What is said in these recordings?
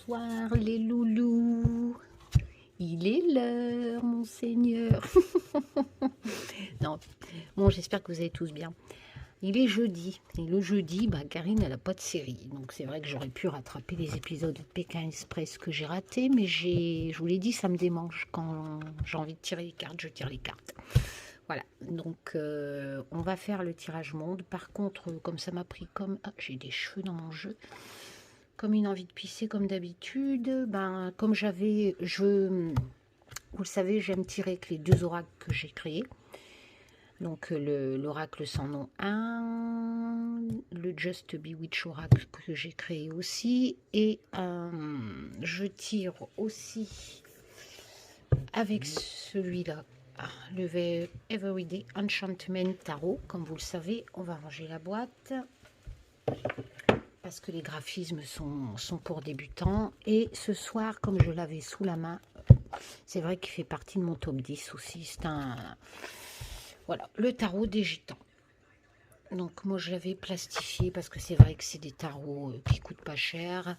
Bonsoir les loulous. Il est l'heure, mon Seigneur. Non, bon, j'espère que vous allez tous bien. Il est jeudi. Et le jeudi, Karine, elle n'a pas de série. Donc c'est vrai que j'aurais pu rattraper les épisodes de Pékin Express que j'ai ratés. Mais je vous l'ai dit, ça me démange. Quand j'ai envie de tirer les cartes, je tire les cartes. Voilà, donc on va faire le tirage monde. Par contre, comme ça m'a pris comme... Ah, j'ai des cheveux dans mon jeu. Comme une envie de pisser comme d'habitude, comme vous le savez, j'aime tirer avec les deux oracles que j'ai créés. Donc l'oracle sans nom 1, le Just Bewitch oracle que j'ai créé aussi, et je tire aussi avec celui-là, le Everyday Enchantment Tarot. Comme vous le savez, on va ranger la boîte parce que les graphismes sont pour débutants. Et ce soir, comme je l'avais sous la main, c'est vrai qu'il fait partie de mon top 10 aussi. C'est voilà, le tarot des gitans. Donc moi je l'avais plastifié parce que c'est vrai que c'est des tarots qui coûtent pas cher.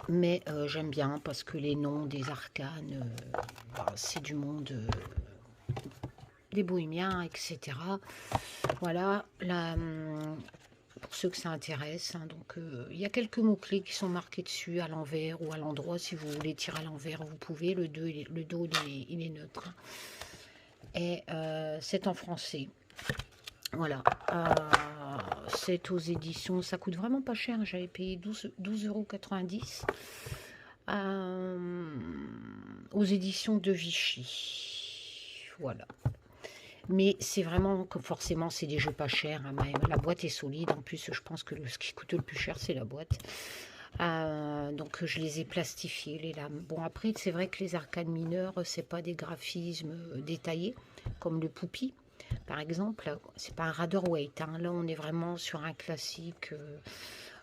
Mais j'aime bien parce que les noms des arcanes, c'est du monde des bohémiens, etc. Voilà, pour ceux que ça intéresse. Donc, il y a quelques mots-clés qui sont marqués dessus, à l'envers ou à l'endroit. Si vous voulez tirer à l'envers, vous pouvez. Le dos, il est neutre. Et c'est en français. Voilà. C'est aux éditions. Ça coûte vraiment pas cher. J'avais payé 12,90 € aux éditions de Vichy. Voilà. Mais c'est vraiment que forcément, c'est des jeux pas chers. Hein, la boîte est solide. En plus, je pense que ce qui coûte le plus cher, c'est la boîte. Donc, je les ai plastifiés, les lames. Bon, après, c'est vrai que les arcanes mineurs, c'est pas des graphismes détaillés, comme le Poupie, par exemple. C'est pas un Raderweight. Hein. Là, on est vraiment sur un classique,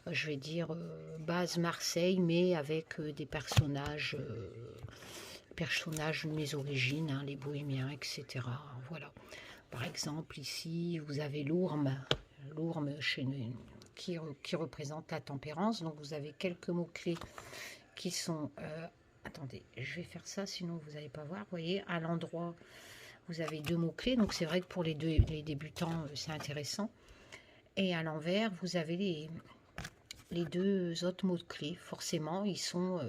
je vais dire, base Marseille, mais avec des personnages de mes origines, hein, les bohémiens, etc. Voilà. Par exemple, ici, vous avez l'ourme qui représente la tempérance. Donc, vous avez quelques mots-clés qui sont... attendez, je vais faire ça, sinon vous n'allez pas voir. Vous voyez, à l'endroit, vous avez deux mots-clés. Donc, c'est vrai que pour les débutants, c'est intéressant. Et à l'envers, vous avez les deux autres mots-clés, forcément, ils sont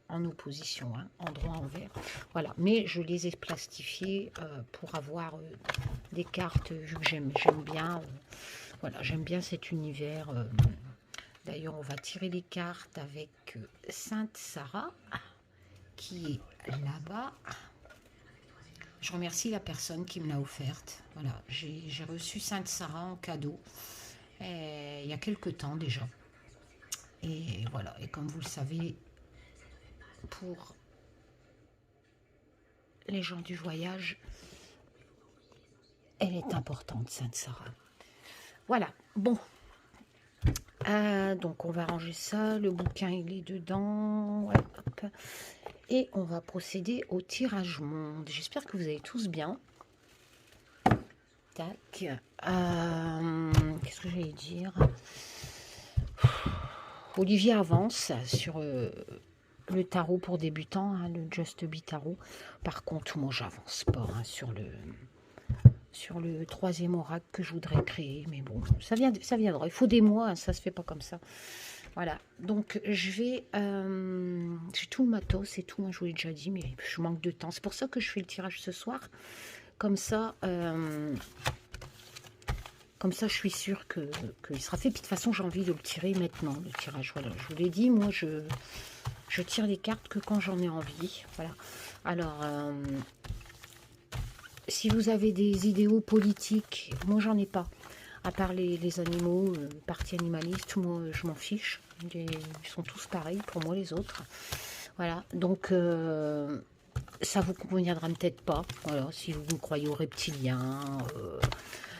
en opposition, hein, endroit envers. Voilà, mais je les ai plastifiés pour avoir des cartes, vu que j'aime bien, voilà, j'aime bien cet univers. D'ailleurs, on va tirer les cartes avec Sainte Sarah, qui est là-bas. Je remercie la personne qui me l'a offerte. Voilà, j'ai reçu Sainte Sarah en cadeau il y a quelque temps déjà. Et voilà, et comme vous le savez, pour les gens du voyage, elle est importante, Sainte Sarah. Voilà, bon. Donc on va ranger ça, le bouquin il est dedans. Ouais, hop. Et on va procéder au tirage monde. J'espère que vous allez tous bien. Tac. Qu'est-ce que j'allais dire? Olivier avance sur le tarot pour débutants, hein, le Just Be Tarot. Par contre, moi, j'avance pas hein, sur le troisième oracle que je voudrais créer. Mais bon, ça viendra. Il faut des mois, hein, ça se fait pas comme ça. Voilà. Donc, je vais... j'ai tout le matos et tout, hein, je vous l'ai déjà dit, mais je manque de temps. C'est pour ça que je fais le tirage ce soir. Comme ça... Comme ça, je suis sûre qu'il sera fait. Puis de toute façon, j'ai envie de le tirer maintenant, le tirage. Voilà, je vous l'ai dit, moi, je tire les cartes que quand j'en ai envie. Voilà. Alors, si vous avez des idéaux politiques, moi, j'en ai pas. À part les animaux, parti animaliste, moi, je m'en fiche. Ils sont tous pareils pour moi, les autres. Voilà, donc... ça vous conviendra peut-être pas. Voilà, si vous croyez aux reptiliens...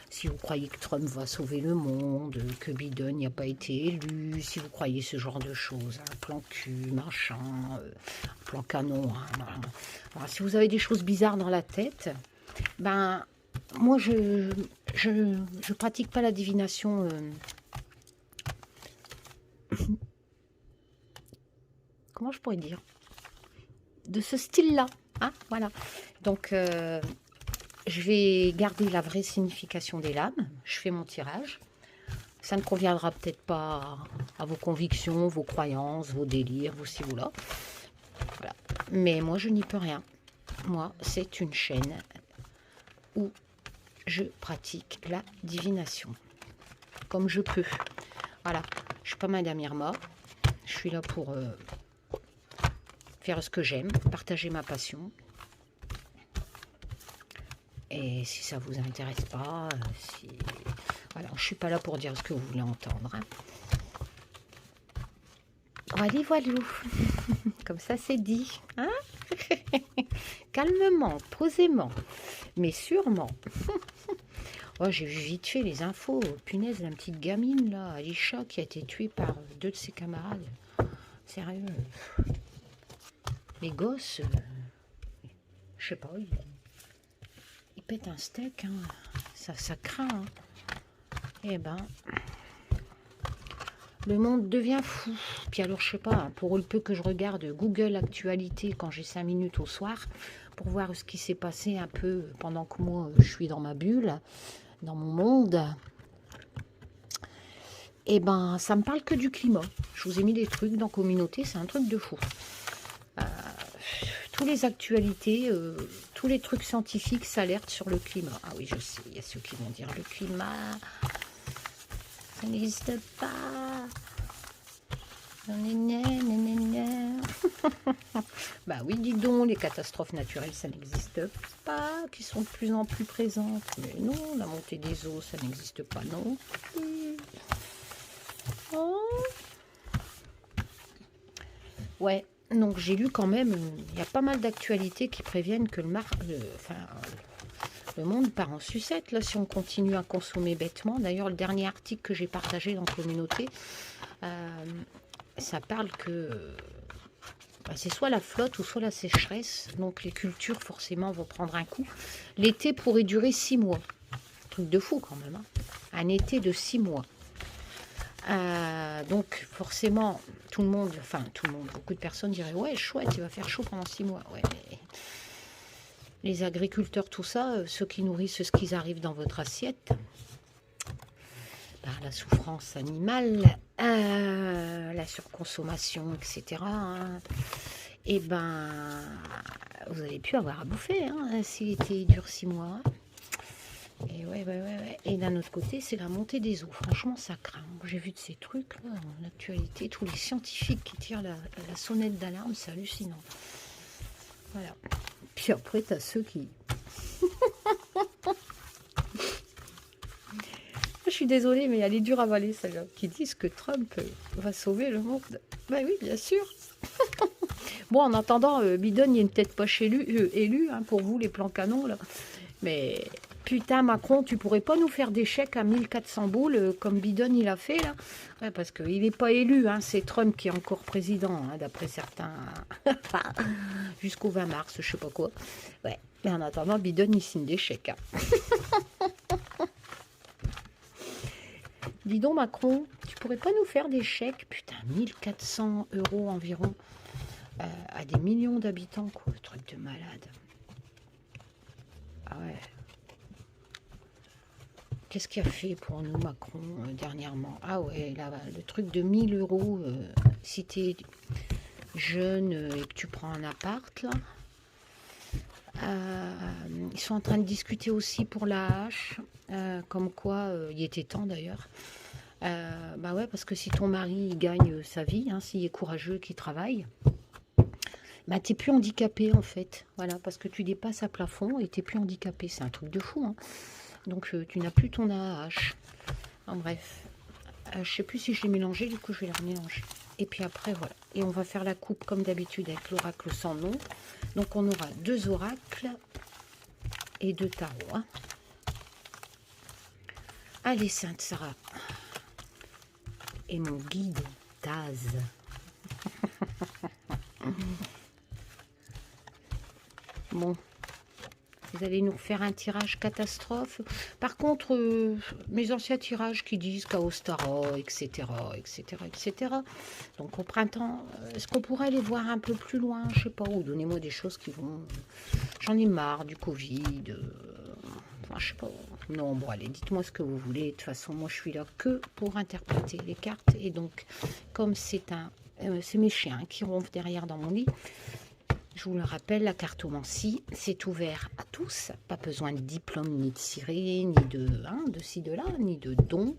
si vous croyez que Trump va sauver le monde, que Biden n'a pas été élu, si vous croyez ce genre de choses, un plan cul, machin, plan canon. Hein, voilà, si vous avez des choses bizarres dans la tête, moi je pratique pas la divination comment je pourrais dire, de ce style-là. Hein, voilà. Donc, je vais garder la vraie signification des lames. Je fais mon tirage. Ça ne conviendra peut-être pas à vos convictions, vos croyances, vos délires, vos ci, vos là. Voilà. Mais moi, je n'y peux rien. Moi, c'est une chaîne où je pratique la divination. Comme je peux. Voilà. Je suis pas Madame Irma. Je suis là pour faire ce que j'aime, partager ma passion. Et si ça vous intéresse pas, si... voilà, je suis pas là pour dire ce que vous voulez entendre. Hein. Voilà, voilà. Comme ça, c'est dit. Hein. Calmement, posément, mais sûrement. Oh, j'ai vu vite fait les infos. Punaise, la petite gamine, là, Alisha, qui a été tuée par 2 de ses camarades. Sérieux. Les gosses, je sais pas, ils pètent un steak. Hein. Ça craint. Hein. Eh ben, le monde devient fou. Puis alors, je sais pas, hein, pour le peu que je regarde Google Actualité quand j'ai 5 minutes au soir, pour voir ce qui s'est passé un peu pendant que moi, je suis dans ma bulle, dans mon monde, eh ben, ça me parle que du climat. Je vous ai mis des trucs dans Communauté, c'est un truc de fou. Tous les actualités, tous les trucs scientifiques s'alertent sur le climat. Ah oui, je sais, il y a ceux qui vont dire le climat, ça n'existe pas. Bah oui, dis donc, les catastrophes naturelles, ça n'existe pas, qui sont de plus en plus présentes. Mais non, la montée des eaux, ça n'existe pas non plus. Oh. Ouais, donc j'ai lu quand même, il y a pas mal d'actualités qui préviennent que le monde part en sucette, là, si on continue à consommer bêtement. D'ailleurs, le dernier article que j'ai partagé dans la communauté, ça parle que c'est soit la flotte ou soit la sécheresse. Donc les cultures, forcément, vont prendre un coup. L'été pourrait durer 6 mois. Truc de fou, quand même. Hein. Un été de 6 mois. Donc forcément, tout le monde, beaucoup de personnes diraient, ouais, chouette, il va faire chaud pendant 6 mois. Ouais, mais les agriculteurs, tout ça, ceux qui nourrissent ce qu'ils arrivent dans votre assiette, par la souffrance animale, la surconsommation, etc., hein, et ben, vous n'allez plus avoir à bouffer, hein, si l'été dure 6 mois. Et ouais. Et d'un autre côté, c'est la montée des eaux. Franchement, ça craint. J'ai vu de ces trucs là, en actualité, tous les scientifiques qui tirent la sonnette d'alarme, c'est hallucinant. Voilà. Puis après, t'as ceux qui... Je suis désolée, mais elle est dure à avaler, celle-là. Qui disent que Trump va sauver le monde. Ben oui, bien sûr. Bon, en attendant, Biden, il est peut-être pas élu hein, pour vous, les plans canons, là. Mais putain, Macron, tu pourrais pas nous faire des chèques à 1400 boules comme Biden il a fait, là? Ouais, parce qu'il n'est pas élu, hein, c'est Trump qui est encore président, hein, d'après certains. Jusqu'au 20 mars, je sais pas quoi. Ouais, mais en attendant, Biden, il signe des chèques. Hein. Dis donc, Macron, tu pourrais pas nous faire des chèques? Putain, 1400 € environ à des millions d'habitants, quoi. Truc de malade. Ah ouais. Qu'est-ce qu'il a fait pour nous, Macron, dernièrement? Ah ouais, là, le truc de 1000 €, si tu es jeune et que tu prends un appart, là. Ils sont en train de discuter aussi pour la hache, comme quoi, il était temps d'ailleurs. Bah ouais, parce que si ton mari il gagne sa vie, hein, s'il est courageux, qu'il travaille, bah t'es plus handicapé en fait. Voilà, parce que tu dépasses à plafond et t'es plus handicapé. C'est un truc de fou. Hein. Donc tu n'as plus ton AAH. En bref, je sais plus si je l'ai mélangé, du coup je vais la remélanger. Et puis après voilà. Et on va faire la coupe comme d'habitude avec l'oracle sans nom. Donc on aura 2 oracles et 2 tarots. Hein. Allez, Sainte Sarah. Et mon guide, Taz. Bon, Vous allez nous refaire un tirage catastrophe. Par contre, mes anciens tirages qui disent Chaos Tarot, etc., etc., etc. Donc au printemps, est-ce qu'on pourrait aller voir un peu plus loin? Je sais pas, ou donnez-moi des choses qui vont... J'en ai marre du Covid. Enfin, je sais pas. Non, bon, allez, dites-moi ce que vous voulez. De toute façon, moi, je suis là que pour interpréter les cartes. Et donc, comme c'est mes chiens qui ronflent derrière dans mon lit, je vous le rappelle, la cartomancie, c'est ouvert à tous. Pas besoin de diplôme, ni de ciré, ni de ci, de là, ni de don.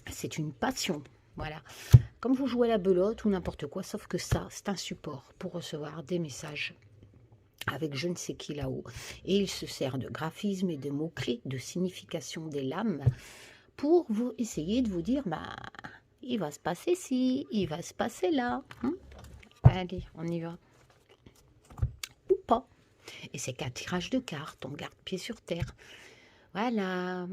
C'est une passion. Voilà. Comme vous jouez à la belote ou n'importe quoi, sauf que ça, c'est un support pour recevoir des messages avec je ne sais qui là-haut. Et il se sert de graphisme et de mots-clés, de signification des lames, pour vous essayer de vous dire, bah, il va se passer ci, il va se passer là. Allez, on y va. Ou pas. Et c'est qu'un tirage de cartes, on garde pied sur terre. Voilà.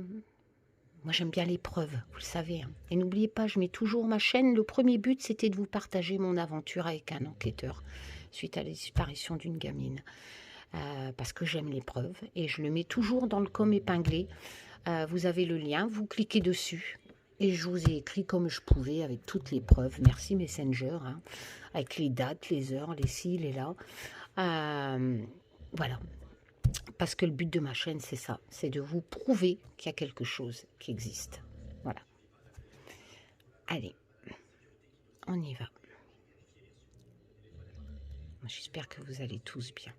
Moi, j'aime bien l'épreuve, vous le savez. Et n'oubliez pas, je mets toujours ma chaîne. Le premier but, c'était de vous partager mon aventure avec un enquêteur suite à la disparition d'une gamine. Parce que j'aime l'épreuve. Et je le mets toujours dans le com épinglé. Vous avez le lien, vous cliquez dessus. Et je vous ai écrit comme je pouvais avec toutes les preuves. Merci Messenger. Avec les dates, les heures, les ci, les là. Voilà. Parce que le but de ma chaîne, c'est ça. C'est de vous prouver qu'il y a quelque chose qui existe. Voilà. Allez. On y va. J'espère que vous allez tous bien.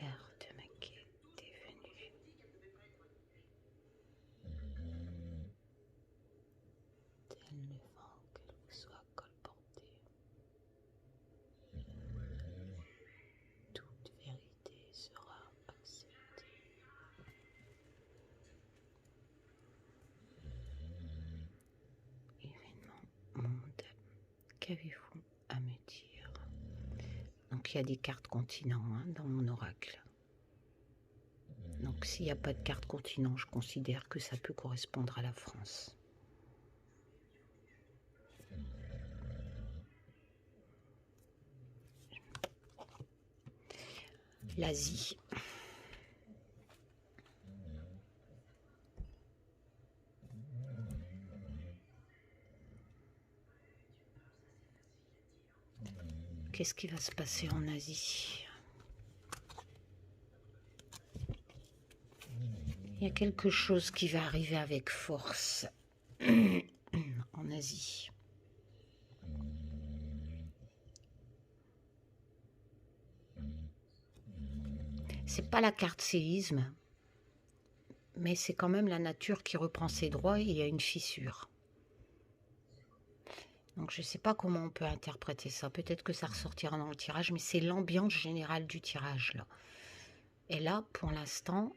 L'heure de ma quête est venue. Tel le vent qu'elle vous soit colportée. Toute vérité sera acceptée. Événement, monde, qu'avez-vous à me dire? Donc il y a des cartes continents dans mon oracle. Donc s'il n'y a pas de carte continent, je considère que ça peut correspondre à la France. L'Asie. Qu'est-ce qui va se passer en Asie? Il y a quelque chose qui va arriver avec force en Asie. C'est pas la carte séisme, mais c'est quand même la nature qui reprend ses droits et il y a une fissure. Donc je ne sais pas comment on peut interpréter ça. Peut-être que ça ressortira dans le tirage, mais c'est l'ambiance générale du tirage là. Et là, pour l'instant,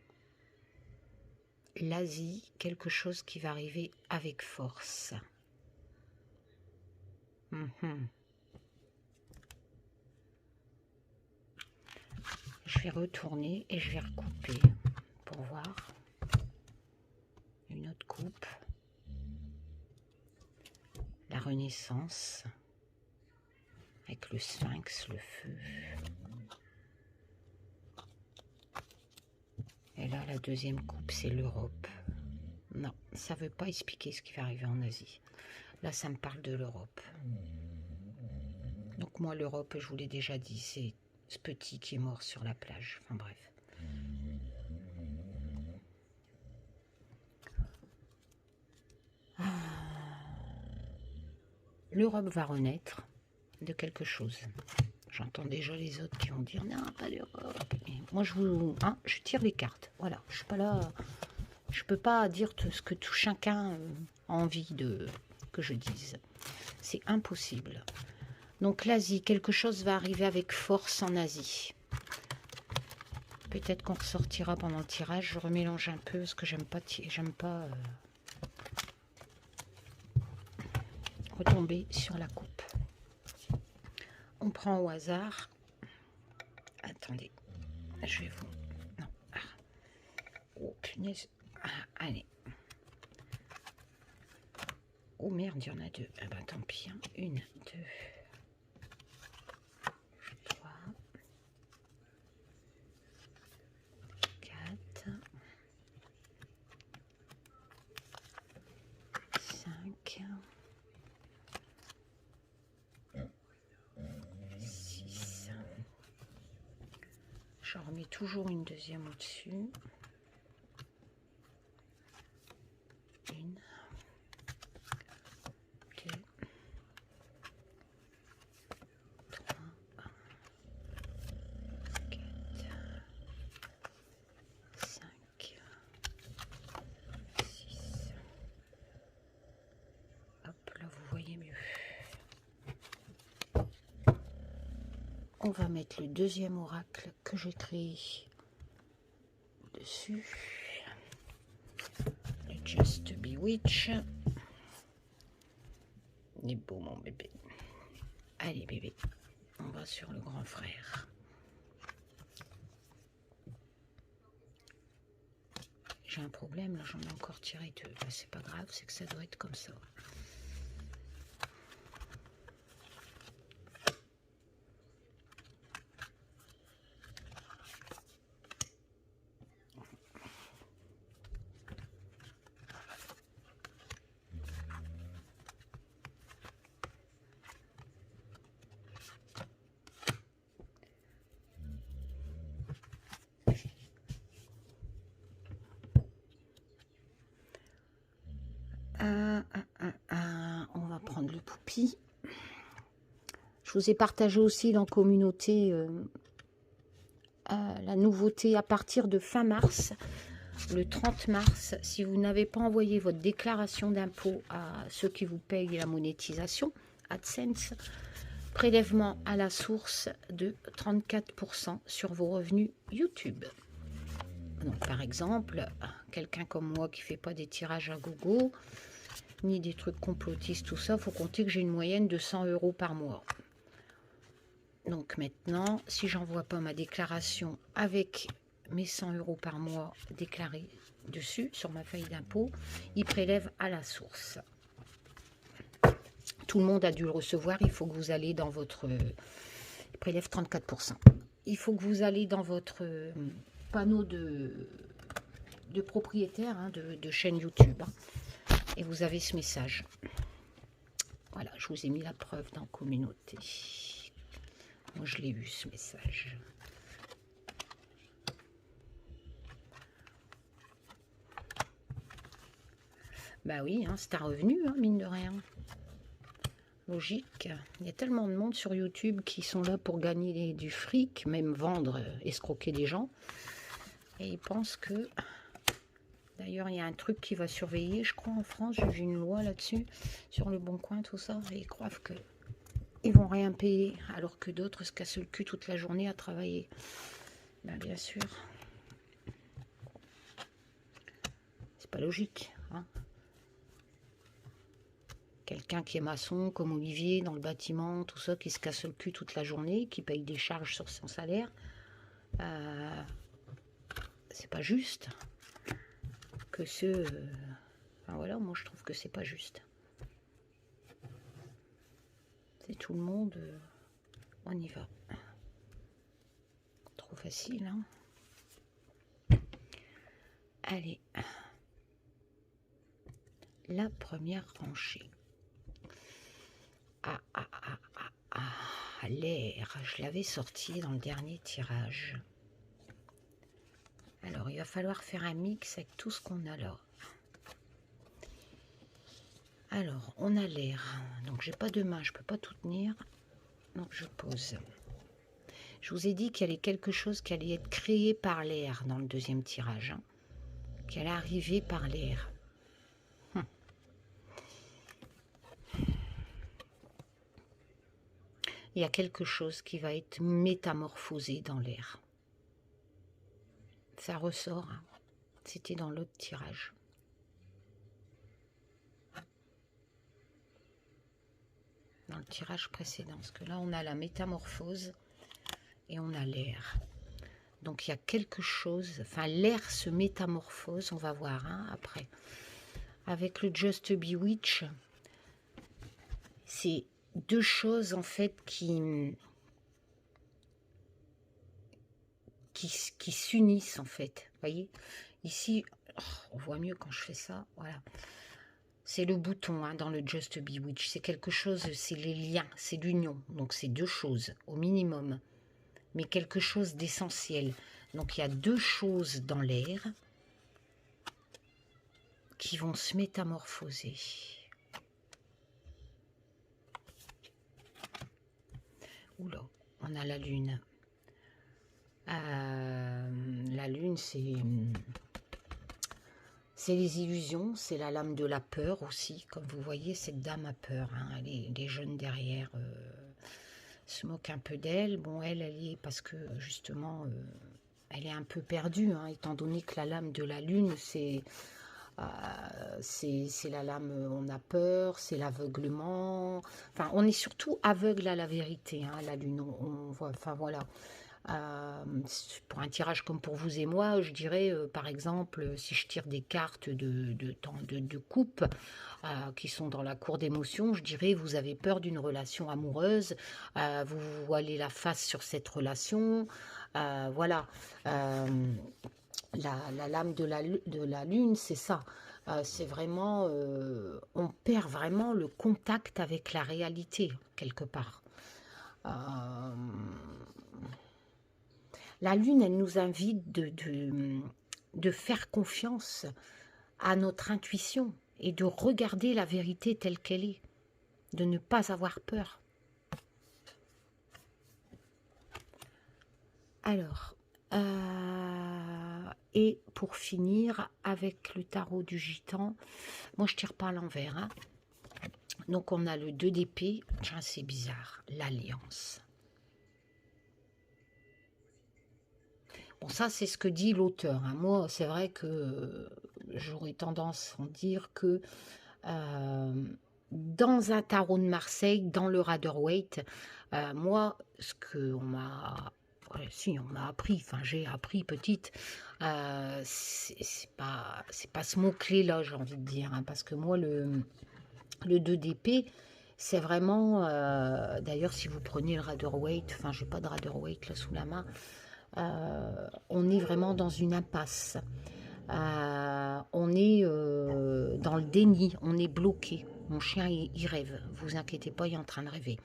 l'Asie, quelque chose qui va arriver avec force. Je vais retourner et je vais recouper pour voir. Une autre coupe. La Renaissance. Avec le Sphinx, le feu. Et là, la deuxième coupe, c'est l'Europe. Non, ça ne veut pas expliquer ce qui va arriver en Asie. Là, ça me parle de l'Europe. Donc moi, l'Europe, je vous l'ai déjà dit, c'est ce petit qui est mort sur la plage. Enfin bref. L'Europe va renaître de quelque chose. J'entends déjà les autres qui vont dire non, pas l'Europe. Moi, je tire les cartes. Voilà, je suis pas là. Je peux pas dire ce que tout chacun a envie que je dise. C'est impossible. Donc l'Asie, quelque chose va arriver avec force en Asie. Peut-être qu'on ressortira pendant le tirage. Je remélange un peu parce que j'aime pas retomber sur la coupe. On prend au hasard. Attendez, je vais vous... Non. Oh punaise. Allez. Oh merde, il y en a deux. Ah ben tant pis. Une, deux. J'en remets toujours une deuxième au-dessus. Une. Deux. Trois. Quatre. 5. 6. Hop, là vous voyez mieux. On va mettre le deuxième oracle que j'ai créé dessus. Le Just Bewitch. Il est beau mon bébé. Allez bébé, on va sur le grand frère. J'ai un problème, là j'en ai encore tiré deux. Bah, c'est pas grave, c'est que ça doit être comme ça. On va prendre le Poupi. Je vous ai partagé aussi dans la communauté la nouveauté à partir de fin mars, le 30 mars. Si vous n'avez pas envoyé votre déclaration d'impôt à ceux qui vous payent la monétisation, AdSense, prélèvement à la source de 34% sur vos revenus YouTube. Donc, par exemple, quelqu'un comme moi qui ne fait pas des tirages à gogo, ni des trucs complotistes, tout ça, il faut compter que j'ai une moyenne de 100 € par mois. Donc maintenant, si j'envoie pas ma déclaration avec mes 100 € par mois déclarés dessus, sur ma feuille d'impôt, il prélève à la source. Tout le monde a dû le recevoir, il faut que vous allez dans votre... Il prélève 34%. Il faut que vous allez dans votre panneau de propriétaire, hein, de chaîne YouTube. Hein, et vous avez ce message. Voilà, je vous ai mis la preuve dans la communauté. Moi, je l'ai eu, ce message. Bah oui, hein, c'est un revenu, hein, mine de rien. Logique. Il y a tellement de monde sur YouTube qui sont là pour gagner du fric, même vendre, escroquer des gens. Et ils pensent que... D'ailleurs, il y a un truc qui va surveiller, je crois, en France. J'ai vu une loi là-dessus, sur le Bon Coin, tout ça. Et ils croient que ils vont rien payer, alors que d'autres se cassent le cul toute la journée à travailler. Ben, bien sûr. C'est pas logique, hein. Quelqu'un qui est maçon, comme Olivier, dans le bâtiment, tout ça, qui se casse le cul toute la journée, qui paye des charges sur son salaire, c'est pas juste. Que ceux... Enfin, voilà, moi je trouve que c'est pas juste. C'est tout le monde... on y va. Trop facile, hein. Allez. La première rangée. L'air, je l'avais sorti dans le dernier tirage. Alors, il va falloir faire un mix avec tout ce qu'on a là. Alors, on a l'air. Donc, j'ai pas de main, je peux pas tout tenir. Donc, je pose. Je vous ai dit qu'il y avait quelque chose qui allait être créé par l'air dans le deuxième tirage. Hein, qui allait arriver par l'air. Il y a quelque chose qui va être métamorphosé dans l'air. Ça ressort. Hein. C'était dans l'autre tirage. Dans le tirage précédent. Parce que là, on a la métamorphose et on a l'air. Donc, il y a quelque chose... Enfin, l'air se métamorphose. On va voir hein, après. Avec le Just Bewitch, c'est deux choses, en fait, qui s'unissent, en fait. Vous voyez, ici, oh, on voit mieux quand je fais ça. Voilà. C'est le bouton hein, dans le Just Bewitch. C'est quelque chose, c'est les liens, c'est l'union. Donc, c'est deux choses, au minimum. mais quelque chose d'essentiel. Donc il y a deux choses dans l'air qui vont se métamorphoser. Oula, on a la lune. La lune, c'est les illusions, c'est la lame de la peur aussi. Comme vous voyez, cette dame a peur. Hein. Les jeunes derrière se moquent un peu d'elle. Bon, elle y est parce que justement, elle est un peu perdue, hein, étant donné que la lame de la lune, c'est la lame, on a peur, c'est l'aveuglement. Enfin, on est surtout aveugle à la vérité, hein, la lune. On voit, enfin voilà. Pour un tirage comme pour vous et moi, je dirais, par exemple, si je tire des cartes de coupe qui sont dans la cour d'émotion, je dirais, vous avez peur d'une relation amoureuse, vous vous voilez la face sur cette relation, voilà. La lame de la lune, c'est ça. C'est vraiment, on perd vraiment le contact avec la réalité, quelque part. Euh, la lune, elle nous invite de faire confiance à notre intuition et de regarder la vérité telle qu'elle est, de ne pas avoir peur. Alors, et pour finir avec le tarot du gitan, moi je tire pas à l'envers, hein. Donc on a le 2 d'épée, c'est bizarre, l'alliance. Bon, ça c'est ce que dit l'auteur, hein. Moi c'est vrai que j'aurais tendance à dire que dans un tarot de Marseille, dans le Rider-Waite, moi ce qu'on m'a... si, on m'a appris, enfin j'ai appris petite, c'est pas ce mot-clé-là, j'ai envie de dire, hein, parce que moi, le 2 d'épée, c'est vraiment, d'ailleurs, si vous prenez le Rider-Waite, enfin, j'ai pas de Rider-Waite là sous la main, on est vraiment dans une impasse. On est dans le déni, on est bloqué. Mon chien, il rêve, vous inquiétez pas, il est en train de rêver.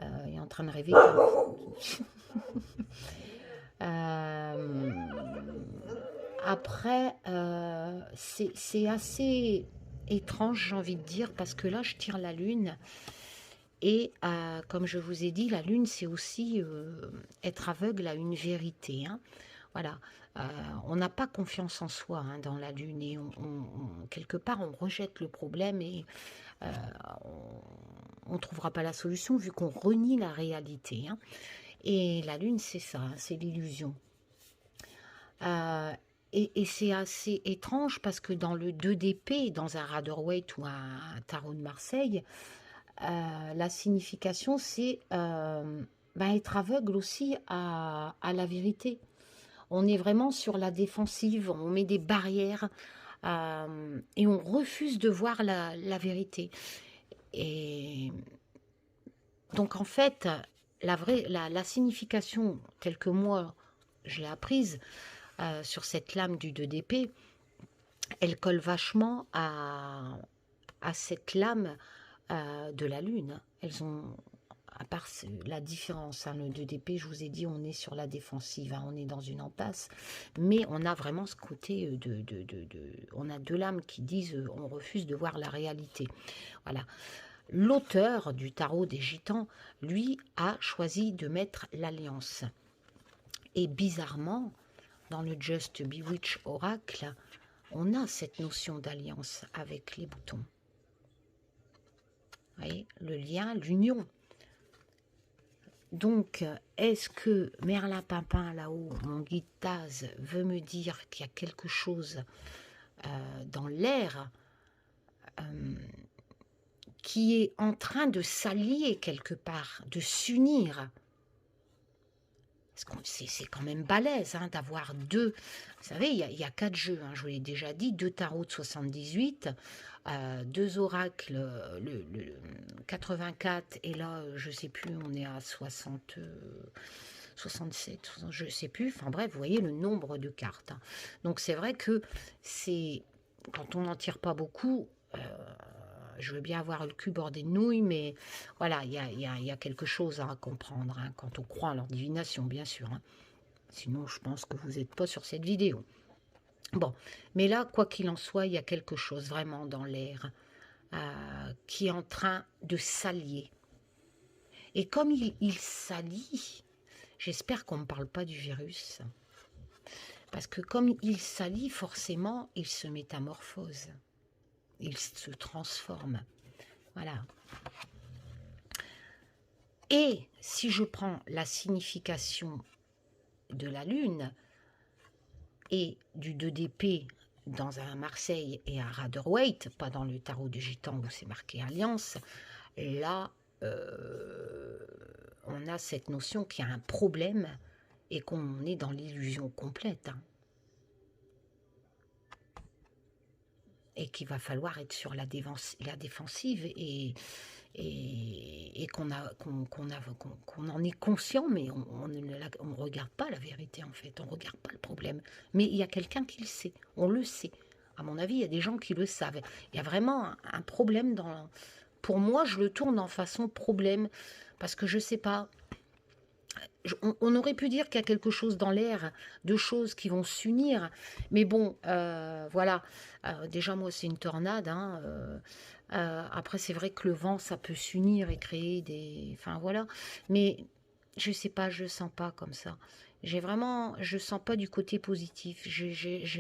Il est en train de rêver. Après, c'est assez étrange, j'ai envie de dire, parce que là, je tire la lune. Et comme je vous ai dit, la lune, c'est aussi être aveugle à une vérité. Hein. Voilà. On n'a pas confiance en soi, hein, dans la lune. Et quelque part, on rejette le problème et on ne trouvera pas la solution vu qu'on renie la réalité. Hein. Et la lune, c'est ça, hein, c'est l'illusion. Et c'est assez étrange parce que dans le 2 d'épée, dans un Rider-Waite ou un tarot de Marseille, la signification, c'est être aveugle aussi à la vérité. On est vraiment sur la défensive, on met des barrières et on refuse de voir la vérité. Et donc, en fait, la signification, telle que moi, je l'ai apprise sur cette lame du 2 d'épée, elle colle vachement à cette lame de la lune. Elles ont, à part la différence, hein, le 2 d'épée, je vous ai dit, on est sur la défensive, hein, on est dans une impasse, mais on a vraiment ce côté on a deux lames qui disent on refuse de voir la réalité. Voilà. L'auteur du tarot des gitans, lui, a choisi de mettre l'alliance. Et bizarrement, dans le Just Bewitch Oracle, on a cette notion d'alliance avec les boutons. Vous voyez, le lien, l'union. Donc, est-ce que Merlin Pimpin, là-haut, mon guide Taz, veut me dire qu'il y a quelque chose dans l'air qui est en train de s'allier quelque part, de s'unir? C'est quand même balèze, hein, d'avoir deux. Vous savez, il y a 4 jeux, hein, je vous l'ai déjà dit, 2 tarots de 78, 2 oracles, le 84, et là, je ne sais plus, on est à 67, je ne sais plus. Enfin bref, vous voyez le nombre de cartes. Hein. Donc c'est vrai que c'est quand on n'en tire pas beaucoup, je veux bien avoir le cul bordé de nouilles, mais voilà, il y a quelque chose à comprendre, hein, quand on croit en leur divination, bien sûr. Hein. Sinon, je pense que vous n'êtes pas sur cette vidéo. Bon, mais là, quoi qu'il en soit, il y a quelque chose vraiment dans l'air qui est en train de s'allier. Et comme il s'allie, j'espère qu'on ne me parle pas du virus, parce que comme il s'allie, forcément, il se métamorphose, il se transforme. Voilà. Et si je prends la signification de la Lune et du 2 d'épée dans un Marseille et un Rider-Waite, pas dans le tarot de Gitan où c'est marqué Alliance, là, on a cette notion qu'il y a un problème et qu'on est dans l'illusion complète. Hein. Et qu'il va falloir être sur la défensive et qu'on en est conscient, mais on ne regarde pas la vérité en fait, on ne regarde pas le problème. Mais il y a quelqu'un qui le sait, on le sait. À mon avis, il y a des gens qui le savent. Il y a vraiment un problème dans... Pour moi, je le tourne en façon problème, parce que je ne sais pas... On aurait pu dire qu'il y a quelque chose dans l'air, deux choses qui vont s'unir, mais bon, voilà. Déjà, moi, c'est une tornade. Hein, après, c'est vrai que le vent, ça peut s'unir et créer des... Enfin, voilà. Mais je sais pas, je sens pas comme ça. J'ai vraiment... Je sens pas du côté positif.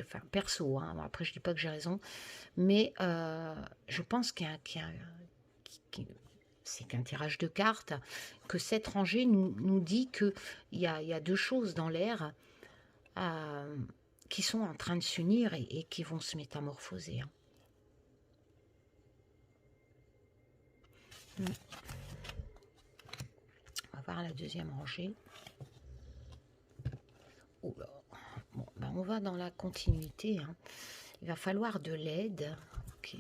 Enfin, perso, hein, après, je dis pas que j'ai raison, mais je pense qu'il y a c'est qu'un tirage de cartes, que cet rangée nous dit qu'il y a deux choses dans l'air qui sont en train de s'unir et qui vont se métamorphoser. Hein. On va voir la deuxième rangée. Oh là. Bon, ben on va dans la continuité. Hein. Il va falloir de l'aide. Ok.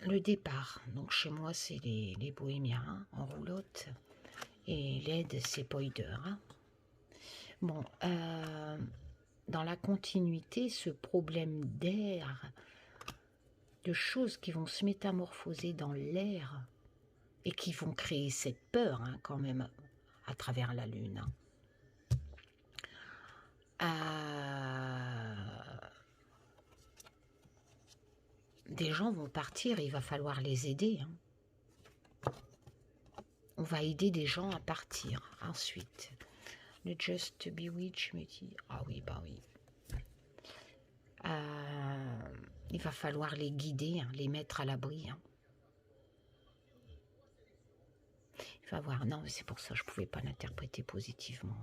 Le départ, donc chez moi c'est les bohémiens hein, en roulotte et l'aide c'est Poider. Hein. Bon, dans la continuité, ce problème d'air, de choses qui vont se métamorphoser dans l'air et qui vont créer cette peur hein, quand même à travers la Lune. Des gens vont partir, il va falloir les aider. Hein. On va aider des gens à partir. Ensuite, le Just Bewitch me dit, ah oui, bah oui. Il va falloir les guider, hein, les mettre à l'abri. Hein. Il va voir, non, c'est pour ça que je ne pouvais pas l'interpréter positivement.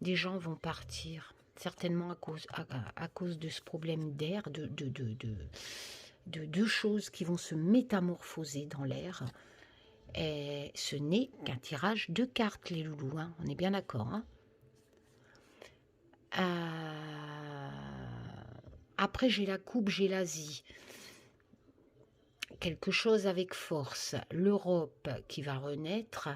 Des gens vont partir, certainement à cause de ce problème d'air, de deux choses qui vont se métamorphoser dans l'air. Et ce n'est qu'un tirage de cartes, les loulous, hein. On est bien d'accord. Hein. Après, j'ai la coupe, j'ai l'Asie. Quelque chose avec force. L'Europe qui va renaître.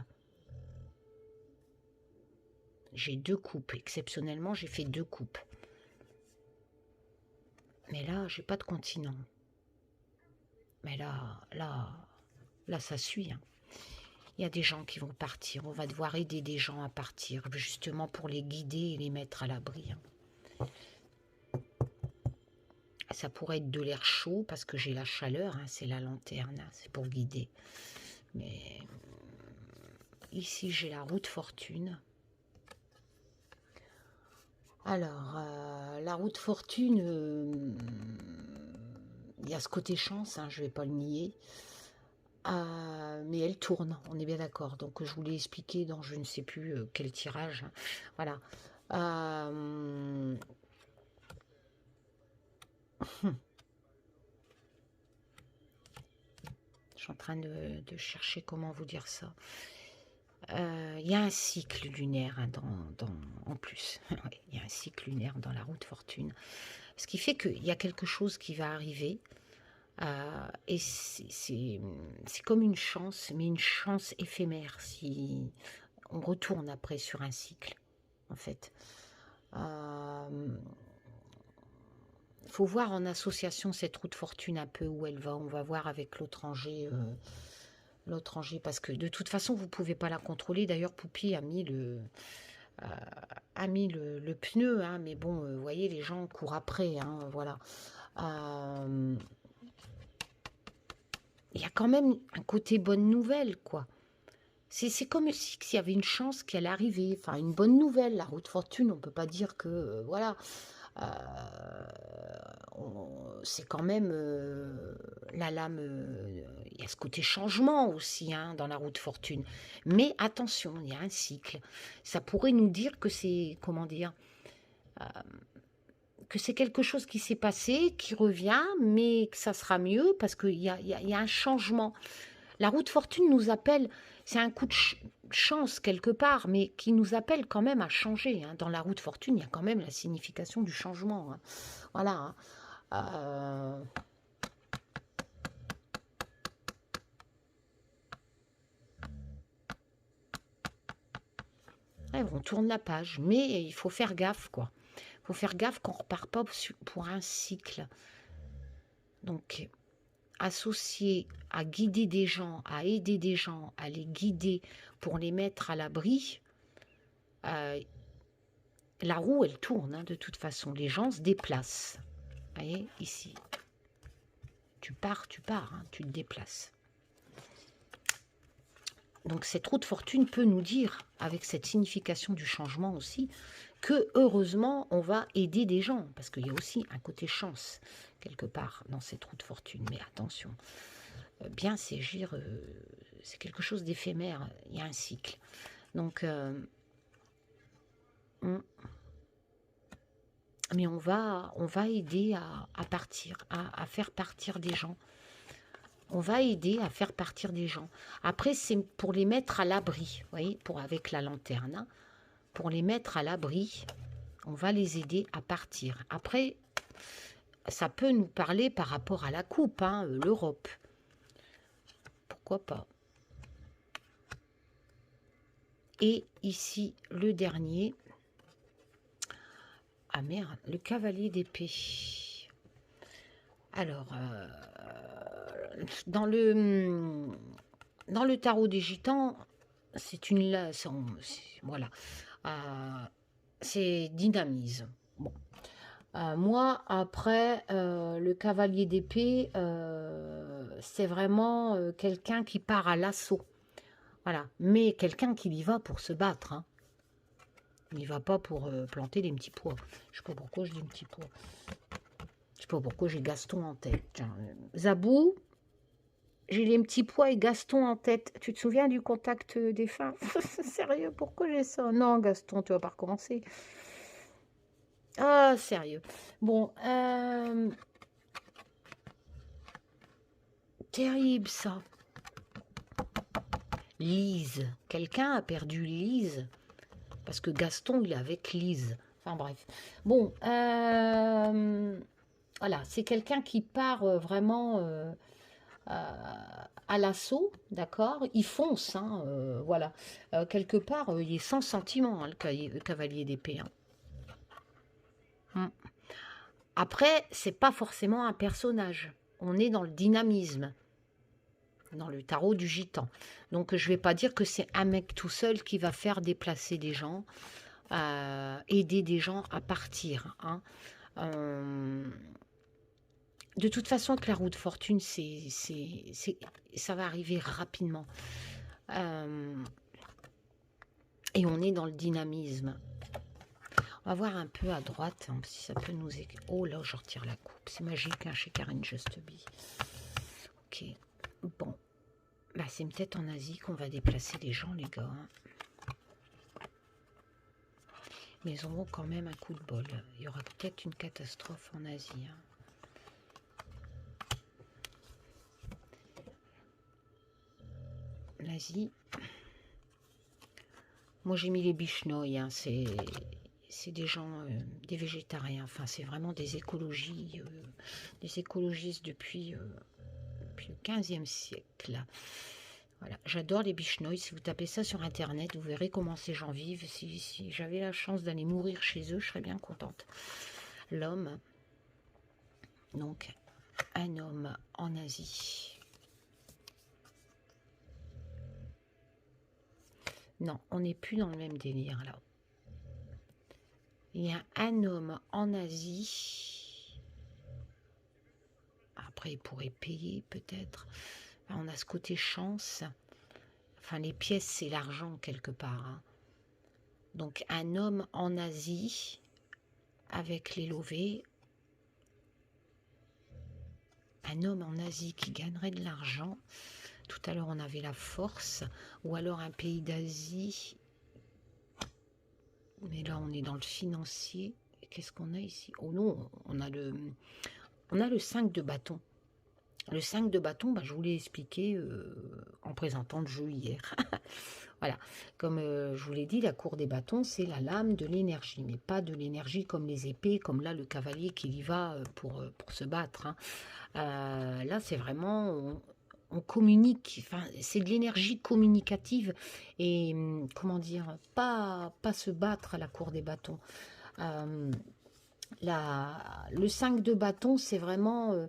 J'ai deux coupes. Exceptionnellement, j'ai fait deux coupes. Mais là, j'ai pas de continent. Mais là, ça suit. Hein. Il y a des gens qui vont partir. On va devoir aider des gens à partir, justement pour les guider et les mettre à l'abri. Hein. Ça pourrait être de l'air chaud parce que j'ai la chaleur. Hein, c'est la lanterne. Hein, c'est pour guider. Mais ici, j'ai la roue de fortune. Alors, la roue de fortune, il y a ce côté chance, hein, je ne vais pas le nier. Mais elle tourne, on est bien d'accord. Donc, je vous l'ai expliqué dans je ne sais plus quel tirage. Hein. Voilà. Je suis en train de chercher comment vous dire ça. Il y a un cycle lunaire hein, en plus. Ouais, il y a un cycle lunaire dans la roue de fortune. Ce qui fait qu'il y a quelque chose qui va arriver. Et c'est comme une chance, mais une chance éphémère. Si on retourne après sur un cycle, en fait. Il faut voir en association cette roue de fortune un peu où elle va. On va voir avec l'autre rangée, parce que de toute façon, vous ne pouvez pas la contrôler. D'ailleurs, Poupie a mis le pneu, hein, mais bon, vous voyez, les gens courent après, hein, voilà. Il y a quand même un côté bonne nouvelle, quoi. C'est comme si s'il y avait une chance qu'elle arrivait, enfin une bonne nouvelle. La roue de fortune, on ne peut pas dire que, voilà, euh, c'est quand même la lame, il y a ce côté changement aussi, hein, dans la roue de fortune. Mais attention, il y a un cycle. Ça pourrait nous dire que c'est, comment dire, que c'est quelque chose qui s'est passé, qui revient, mais que ça sera mieux parce qu'il y a un changement. La roue de fortune nous appelle, c'est un coup de chance quelque part, mais qui nous appelle quand même à changer, hein. Dans la roue de fortune, il y a quand même la signification du changement, hein. Voilà, hein. Ouais, on tourne la page, mais il faut faire gaffe, quoi. Il faut faire gaffe qu'on ne repart pas pour un cycle. Donc, associé à guider des gens, à aider des gens, à les guider pour les mettre à l'abri, la roue, elle tourne, hein, de toute façon. Les gens se déplacent. Vous voyez, ici. Tu pars, hein, tu te déplaces. Donc cette roue de fortune peut nous dire, avec cette signification du changement aussi, que heureusement, on va aider des gens. Parce qu'il y a aussi un côté chance, quelque part, dans cette roue de fortune. Mais attention, bien s'agir, c'est quelque chose d'éphémère. Il y a un cycle. Donc, mais on va aider à partir, à faire partir des gens. On va aider à faire partir des gens. Après, c'est pour les mettre à l'abri, vous voyez, avec la lanterne, hein. Pour les mettre à l'abri, on va les aider à partir. Après, ça peut nous parler par rapport à la coupe, hein, l'Europe. Pourquoi pas? Et ici, le dernier. Ah merde, le cavalier d'épée. Alors, dans le tarot des gitans, c'est une... Voilà. C'est dynamise. Bon. Moi, après, le cavalier d'épée, c'est vraiment quelqu'un qui part à l'assaut. Voilà. Mais quelqu'un qui y va pour se battre, hein. Il n'y va pas pour planter des petits pois. Je ne sais pas pourquoi je dis petits pois. Je sais pas pourquoi j'ai Gaston en tête. Tiens, Zabou, j'ai les petits pois et Gaston en tête. Tu te souviens du contact des fins? Sérieux, pourquoi j'ai ça? Non, Gaston, tu vas pas recommencer. Ah, sérieux. Bon, terrible ça. Lise. Quelqu'un a perdu Lise. Parce que Gaston, il est avec Lise. Enfin bref. Bon, voilà, c'est quelqu'un qui part vraiment à l'assaut, d'accord? Il fonce, hein, voilà. Quelque part, il est sans sentiment, hein, le cavalier d'épée, hein. Après, c'est pas forcément un personnage. On est dans le dynamisme, dans le tarot du gitan. Donc, je vais pas dire que c'est un mec tout seul qui va faire déplacer des gens, aider des gens à partir, hein. De toute façon, avec la roue de fortune, ça va arriver rapidement. Et on est dans le dynamisme. On va voir un peu à droite, hein, si ça peut nous... Oh là, je retire la coupe. C'est magique, hein, chez Karen Justeby. Ok. Bon. Bah, c'est peut-être en Asie qu'on va déplacer les gens, les gars, hein. Mais ils auront quand même un coup de bol. Il y aura peut-être une catastrophe en Asie, hein. L'Asie. Moi, j'ai mis les bichenoïs, hein. C'est des gens, des végétariens. Enfin, c'est vraiment des écologies, des écologistes depuis le 15e siècle. Voilà, j'adore les bichnouilles. Si vous tapez ça sur Internet, vous verrez comment ces gens vivent. Si j'avais la chance d'aller mourir chez eux, je serais bien contente. L'homme, donc un homme en Asie. Non, on n'est plus dans le même délire là. Il y a un homme en Asie. Après, il pourrait payer peut-être. Enfin, on a ce côté chance. Enfin, les pièces, c'est l'argent quelque part. Hein. Donc, un homme en Asie avec les lovés. Un homme en Asie qui gagnerait de l'argent. Tout à l'heure, on avait la force. Ou alors un pays d'Asie. Mais là, on est dans le financier. Qu'est-ce qu'on a ici? Oh non, on a le 5 de bâton. Le 5 de bâton, bah, je vous l'ai expliqué en présentant le jeu hier. Voilà, comme je vous l'ai dit, la cour des bâtons, c'est la lame de l'énergie, mais pas de l'énergie comme les épées, comme là le cavalier qui y va pour se battre. Hein. Là, c'est vraiment, on communique, enfin, c'est de l'énergie communicative et, comment dire, pas se battre à la cour des bâtons. Le 5 de bâton, c'est vraiment...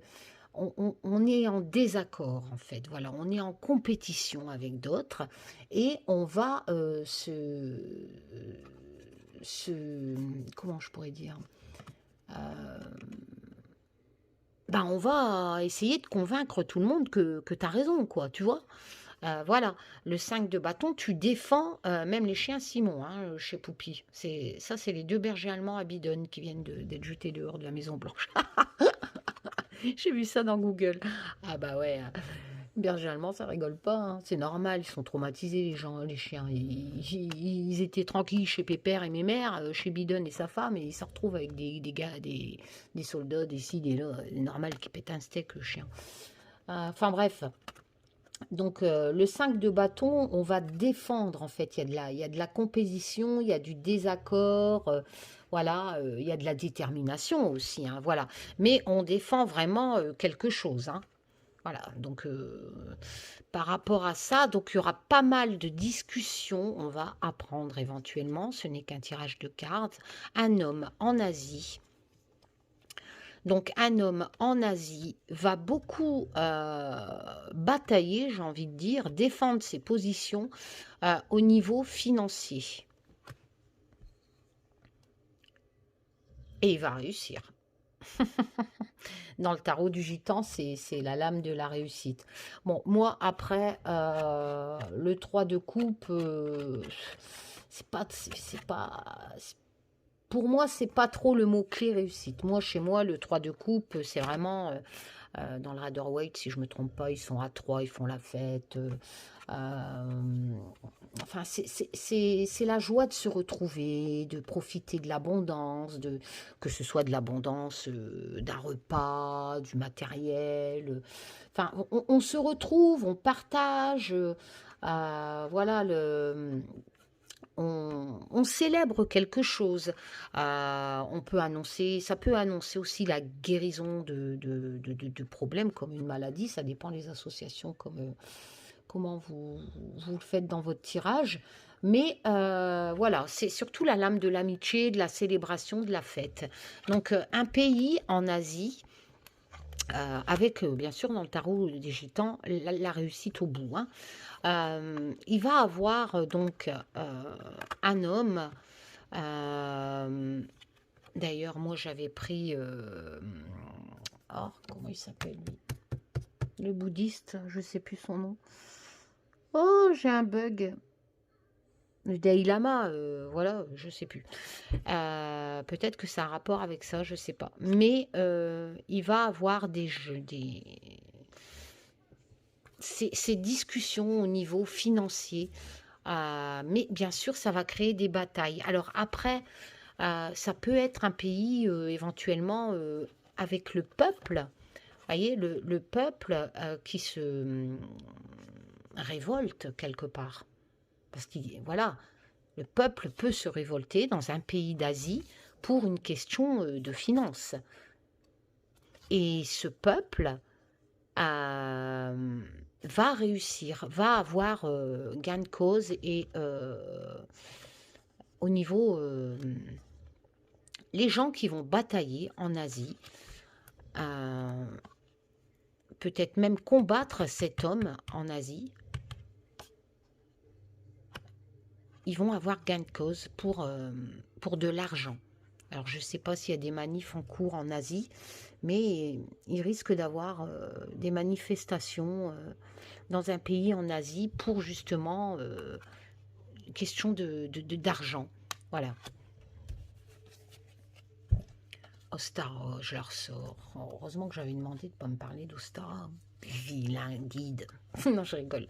on est en désaccord en fait, voilà, on est en compétition avec d'autres et on va comment je pourrais dire, ben on va essayer de convaincre tout le monde que tu as raison, quoi, tu vois. Voilà, le 5 de bâton, tu défends même les chiens Simon, hein, chez Poupie. Ça, c'est les deux bergers allemands à Bidon qui viennent d'être jetés dehors de la Maison Blanche. J'ai vu ça dans Google. Ah bah ouais, berger allemand, ça rigole pas. Hein. C'est normal, ils sont traumatisés les gens, les chiens. Ils étaient tranquilles chez Pépère et mes mères, chez Bidon et sa femme, et ils se retrouvent avec des gars, des soldats, des ci, des là. C'est normal qu'ils pètent un steak, le chien. Enfin bref. Donc le 5 de bâton, on va défendre en fait. Il y a de la compétition, il y a du désaccord, voilà, il y a de la détermination aussi, hein, voilà. Mais on défend vraiment quelque chose, hein. Voilà, donc par rapport à ça, donc il y aura pas mal de discussions. On va apprendre éventuellement, ce n'est qu'un tirage de cartes. Un homme en Asie. Donc un homme en Asie va beaucoup batailler, j'ai envie de dire, défendre ses positions au niveau financier. Et il va réussir. Dans le tarot du gitan, c'est la lame de la réussite. Bon, moi, après, le 3 de coupe, pour moi, c'est pas trop le mot-clé réussite. Moi, chez moi, le 3 de coupe, c'est vraiment... dans le Rider-Waite, si je ne me trompe pas, ils sont à 3, ils font la fête. Enfin, c'est la joie de se retrouver, de profiter de l'abondance, que ce soit de l'abondance d'un repas, du matériel. Enfin, on se retrouve, on partage. Voilà, on célèbre quelque chose. On peut annoncer, ça peut annoncer aussi la guérison de problèmes comme une maladie. Ça dépend des associations, comment vous le faites dans votre tirage. Mais voilà, c'est surtout la lame de l'amitié, de la célébration, de la fête. Donc un pays en Asie, avec bien sûr dans le tarot des gitans, la réussite au bout. Hein. Il va avoir donc un homme. D'ailleurs, moi j'avais pris. Oh, comment il s'appelle lui? Le bouddhiste, je ne sais plus son nom. Oh, j'ai un bug. Le Dalai Lama, voilà, je ne sais plus. Peut-être que ça a un rapport avec ça, je ne sais pas. Mais il va avoir ces discussions au niveau financier. Mais bien sûr, ça va créer des batailles. Alors après, ça peut être un pays éventuellement avec le peuple. Vous voyez, le peuple qui se révolte quelque part. Parce que voilà, le peuple peut se révolter dans un pays d'Asie pour une question de finances. Et ce peuple va réussir, va avoir gain de cause et au niveau... les gens qui vont batailler en Asie, euh, peut-être même combattre cet homme en Asie, ils vont avoir gain de cause pour de l'argent. Alors, je ne sais pas s'il y a des manifs en cours en Asie, mais ils risquent d'avoir des manifestations dans un pays en Asie pour justement question d'argent. Voilà. Ostara, je la ressors. Oh, heureusement que j'avais demandé de ne pas me parler d'Ostara. Vilain guide. Non, je rigole.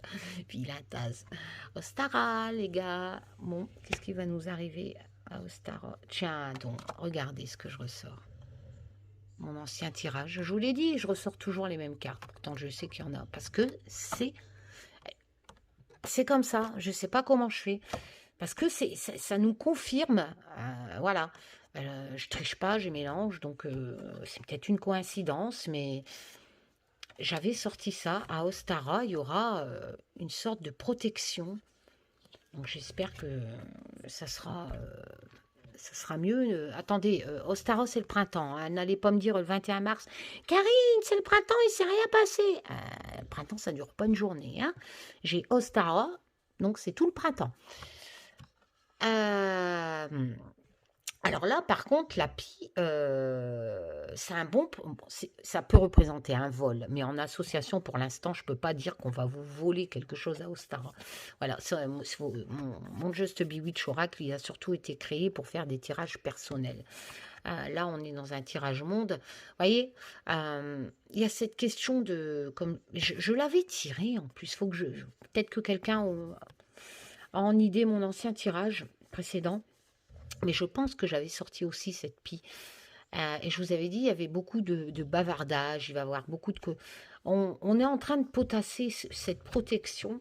Vilain Taz. Ostara, les gars. Bon, qu'est-ce qui va nous arriver à Ostara? Tiens, donc, regardez ce que je ressors. Mon ancien tirage. Je vous l'ai dit, je ressors toujours les mêmes cartes. Pourtant, je sais qu'il y en a. Parce que c'est comme ça. Je ne sais pas comment je fais. Parce que ça nous confirme. Voilà. Je triche pas, je mélange. Donc, c'est peut-être une coïncidence. Mais j'avais sorti ça. À Ostara, il y aura une sorte de protection. Donc, j'espère que ça sera mieux. Attendez, Ostara, c'est le printemps. Hein. N'allez pas me dire le 21 mars. Karine, c'est le printemps, il ne s'est rien passé. Le printemps, ça ne dure pas une journée. Hein. J'ai Ostara, donc c'est tout le printemps. Alors là, par contre, la pie, c'est un bon... Ça peut représenter un vol, mais en association, pour l'instant, je ne peux pas dire qu'on va vous voler quelque chose à Ostara. Voilà, mon Just Bewitch Oracle, il a surtout été créé pour faire des tirages personnels. Là, on est dans un tirage monde. Vous voyez, il y a cette question de... Comme, je l'avais tiré, en plus. Faut que peut-être que quelqu'un a en idée mon ancien tirage précédent. Mais je pense que j'avais sorti aussi cette pie. Et je vous avais dit, il y avait beaucoup de bavardage, il va y avoir beaucoup de... On est en train de potasser cette protection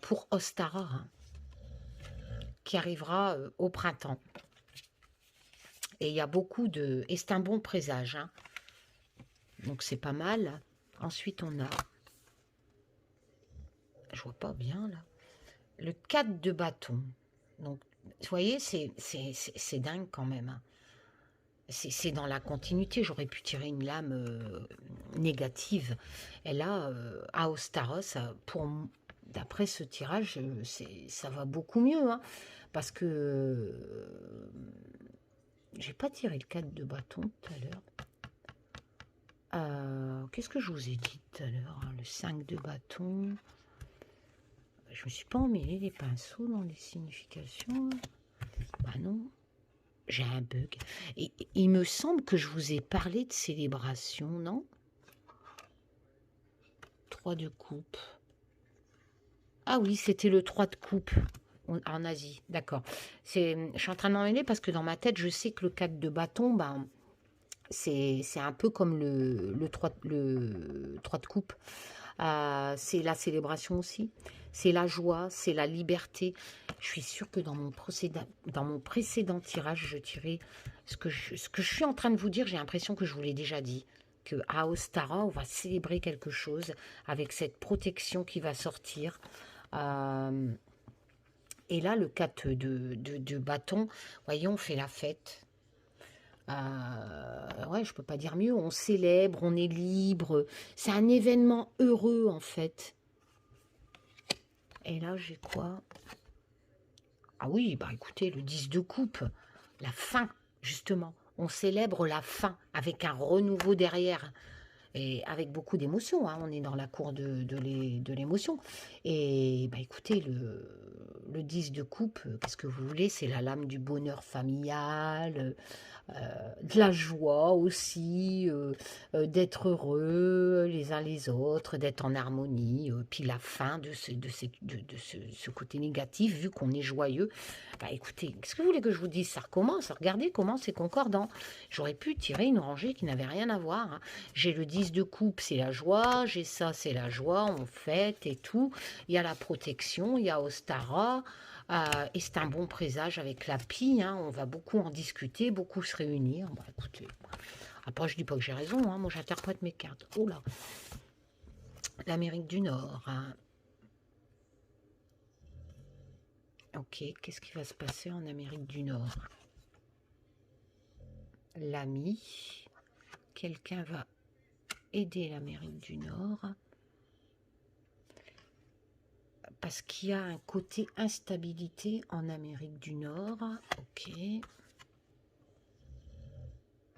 pour Ostara, hein, qui arrivera au printemps. Et il y a beaucoup de... Et c'est un bon présage. Hein. Donc c'est pas mal. Ensuite, on a... Je vois pas bien, là. Le 4 de bâton. Donc, vous voyez, c'est dingue quand même. Hein. C'est dans la continuité. J'aurais pu tirer une lame négative. Et là, à Ostaros, d'après ce tirage, ça va beaucoup mieux. Hein, parce que j'ai pas tiré le 4 de bâton tout à l'heure. Qu'est-ce que je vous ai dit tout à l'heure? Le 5 de bâton. Je me suis pas emmêlé les pinceaux dans les significations. Bah non. J'ai un bug. Et il me semble que je vous ai parlé de célébration, non? 3 de coupe. Ah oui, c'était le 3 de coupe en Asie. D'accord. Je suis en train de m'emmêler parce que dans ma tête, je sais que le 4 de bâton, ben, c'est un peu comme le 3 de coupe. C'est la célébration aussi. C'est la joie, c'est la liberté. Je suis sûre que dans mon précédent tirage, je tirais ce que je suis en train de vous dire. J'ai l'impression que je vous l'ai déjà dit. Qu'à Ostara, on va célébrer quelque chose avec cette protection qui va sortir. Et là, le 4 de bâton, voyons, on fait la fête. Ouais, je peux pas dire mieux. On célèbre, on est libre. C'est un événement heureux, en fait. Et là, j'ai quoi? Ah oui, bah écoutez, le 10 de coupe. La fin, justement. On célèbre la fin avec un renouveau derrière. Et avec beaucoup d'émotion, hein. On est dans la cour de l'émotion. Et bah écoutez, le 10 de coupe, qu'est-ce que vous voulez? C'est la lame du bonheur familial, de la joie aussi, d'être heureux les uns les autres, d'être en harmonie, puis la fin de ce côté négatif, vu qu'on est joyeux. Bah écoutez, qu'est-ce que vous voulez que je vous dise? Ça recommence, regardez comment c'est concordant. J'aurais pu tirer une rangée qui n'avait rien à voir. Hein. J'ai le 10 de coupe, c'est la joie, j'ai ça, c'est la joie, on fête et tout. Il y a la protection, il y a Ostara. Et c'est un bon présage avec la pie, hein. On va beaucoup en discuter, beaucoup se réunir. Bah, écoutez, après je dis pas que j'ai raison, hein. Moi j'interprète mes cartes. Oh là, L'Amérique du Nord. Hein. Ok, qu'est-ce qui va se passer en Amérique du Nord? L'ami. Quelqu'un va aider l'Amérique du Nord. Parce qu'il y a un côté instabilité en Amérique du Nord. Ok.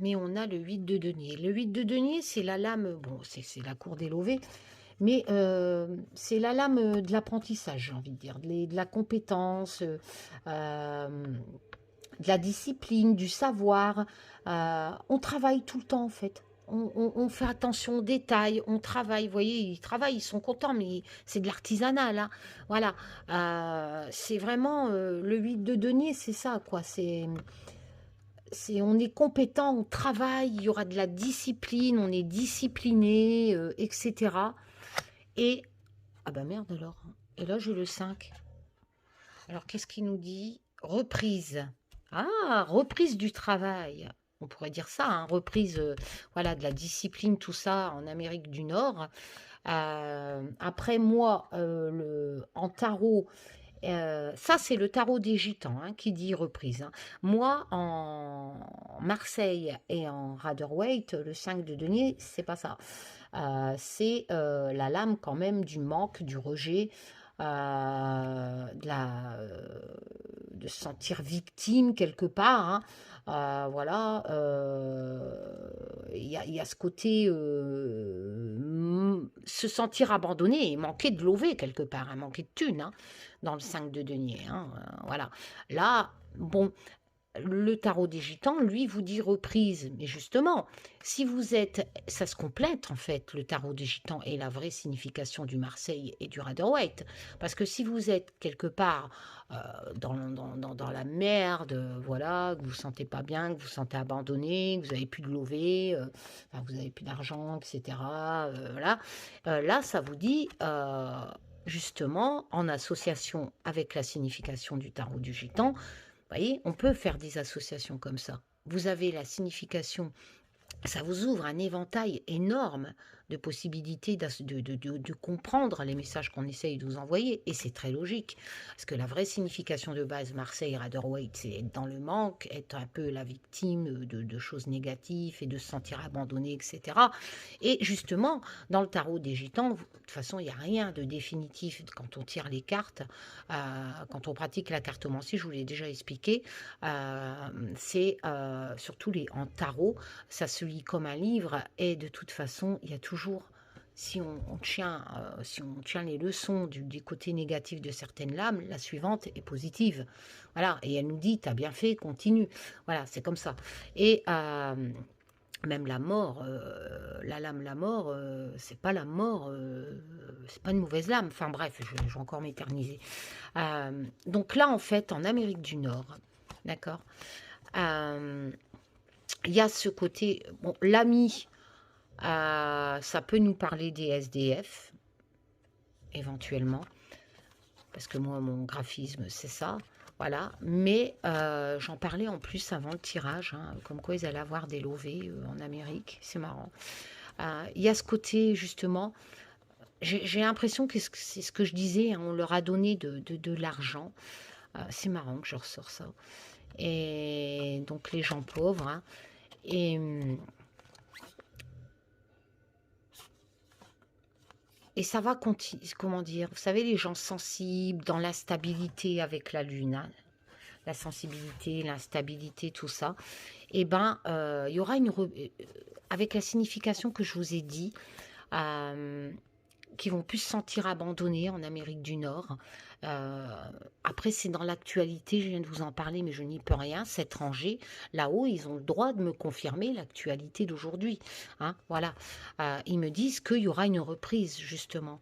Mais on a le 8 de denier. Le 8 de denier, c'est la lame, bon, c'est la cour des lovés, mais c'est la lame de l'apprentissage, j'ai envie de dire, de la compétence, de la discipline, du savoir. On travaille tout le temps, en fait. On fait attention aux détails, on travaille, vous voyez, ils travaillent, ils sont contents, mais c'est de l'artisanat, là. Voilà. C'est vraiment le 8 de denier, c'est ça, quoi. On est compétent, on travaille, il y aura de la discipline, on est discipliné, etc. Et, ah bah merde alors, et là j'ai le 5. Alors qu'est-ce qu'il nous dit? Reprise. Ah, reprise du travail. On pourrait dire ça, hein, reprise voilà, de la discipline, tout ça en Amérique du Nord. Après moi, en tarot, ça, c'est le tarot des gitans hein, qui dit reprise. Hein. Moi, en Marseille et en Rider-Waite, le 5 de denier, c'est pas ça. C'est la lame quand même du manque, du rejet, de se sentir victime quelque part. Hein. Voilà, il y a ce côté se sentir abandonné et manquer de lever quelque part, hein, manquer de thunes hein, dans le 5 de denier. Hein, voilà. Là, bon, le tarot des gitans, lui, vous dit reprise. Mais justement, si vous êtes... Ça se complète, en fait, le tarot des gitans et la vraie signification du Marseille et du Rider-Waite. Parce que si vous êtes quelque part dans la merde, voilà, que vous ne vous sentez pas bien, que vous vous sentez abandonné, que vous n'avez plus de lever, enfin, vous n'avez plus d'argent, etc. Voilà. Là, ça vous dit... justement, en association avec la signification du tarot du gitan, vous voyez, on peut faire des associations comme ça. Vous avez la signification, ça vous ouvre un éventail énorme de possibilités de comprendre les messages qu'on essaye de vous envoyer. Et c'est très logique. Parce que la vraie signification de base, Marseille, Rider-Waite, c'est être dans le manque, être un peu la victime de choses négatives et de se sentir abandonné, etc. Et justement, dans le tarot des gitans, de toute façon, il n'y a rien de définitif quand on tire les cartes. Quand on pratique la cartomancie, je vous l'ai déjà expliqué, c'est surtout en tarot, ça se lit comme un livre et de toute façon, il y a toujours, si on tient les leçons du côté négatif de certaines lames, la suivante est positive. Voilà, et elle nous dit, t'as bien fait, continue. Voilà, c'est comme ça. Et même la mort, la lame la mort, c'est pas la mort, c'est pas une mauvaise lame. Enfin bref, je vais encore m'éterniser. Donc là, en fait, en Amérique du Nord, d'accord, il y a ce côté, bon, l'ami, ça peut nous parler des SDF, éventuellement, parce que moi, mon graphisme, c'est ça. Voilà, mais j'en parlais en plus avant le tirage, hein, comme quoi ils allaient avoir des lovés en Amérique, c'est marrant. Il y a ce côté, justement, j'ai l'impression que c'est ce que je disais, hein, on leur a donné de l'argent. C'est marrant que je ressors ça. Et donc les gens pauvres, hein, et ça va continuer, comment dire, vous savez, les gens sensibles, dans l'instabilité avec la lune, hein, la sensibilité, l'instabilité, tout ça, et ben, il y aura avec la signification que je vous ai dit, qui vont plus se sentir abandonnés en Amérique du Nord. Après, c'est dans l'actualité, je viens de vous en parler, mais je n'y peux rien. C'est étranger. Là-haut, ils ont le droit de me confirmer l'actualité d'aujourd'hui. Hein, voilà. Ils me disent qu'il y aura une reprise, justement.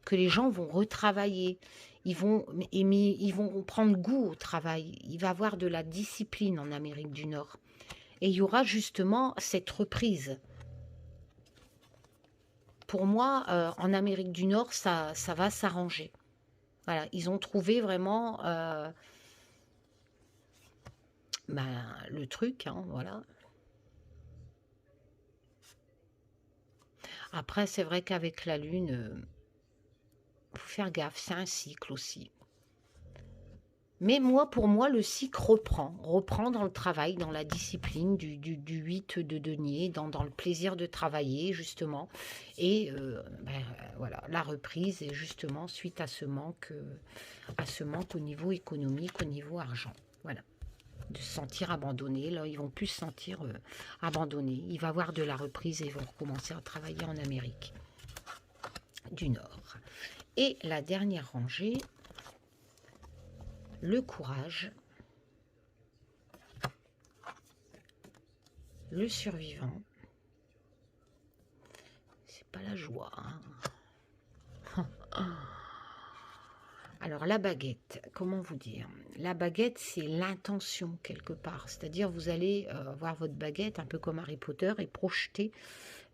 Que les gens vont retravailler. Ils vont prendre goût au travail. Il va y avoir de la discipline en Amérique du Nord. Et il y aura justement cette reprise. Pour moi, en Amérique du Nord, ça va s'arranger. Voilà, ils ont trouvé vraiment le truc, hein, voilà. Après, c'est vrai qu'avec la lune, faut faire gaffe, c'est un cycle aussi. Mais moi, pour moi, le cycle reprend dans le travail, dans la discipline du 8 de denier, dans le plaisir de travailler, justement. Et voilà, la reprise est justement suite à ce manque au niveau économique, au niveau argent. Voilà, de se sentir abandonné. Là, ils vont plus se sentir abandonnés. Il va y avoir de la reprise et ils vont recommencer à travailler en Amérique du Nord. Et la dernière rangée, le courage, le survivant, c'est pas la joie. Hein. Alors la baguette, comment vous dire? La baguette, c'est l'intention quelque part. C'est-à-dire vous allez avoir votre baguette, un peu comme Harry Potter, et projeter,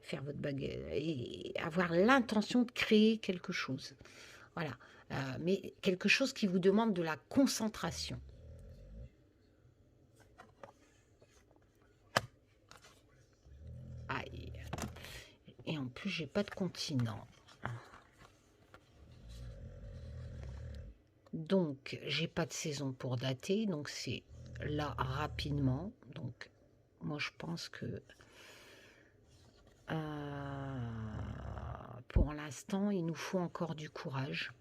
faire votre baguette, et avoir l'intention de créer quelque chose. Voilà. Mais quelque chose qui vous demande de la concentration. Aïe. Et en plus, j'ai pas de continent. Donc, j'ai pas de saison pour dater. Donc, c'est là rapidement. Donc, moi, je pense que pour l'instant, il nous faut encore du courage.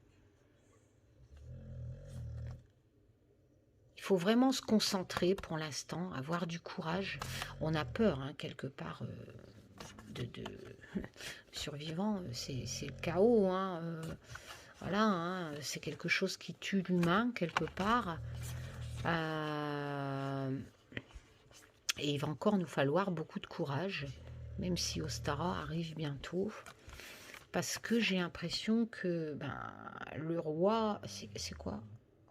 Il faut vraiment se concentrer pour l'instant, avoir du courage. On a peur, hein, quelque part, de survivant, c'est le chaos. Hein, voilà, hein, c'est quelque chose qui tue l'humain, quelque part. Et il va encore nous falloir beaucoup de courage, même si Ostara arrive bientôt. Parce que j'ai l'impression que le roi, c'est quoi?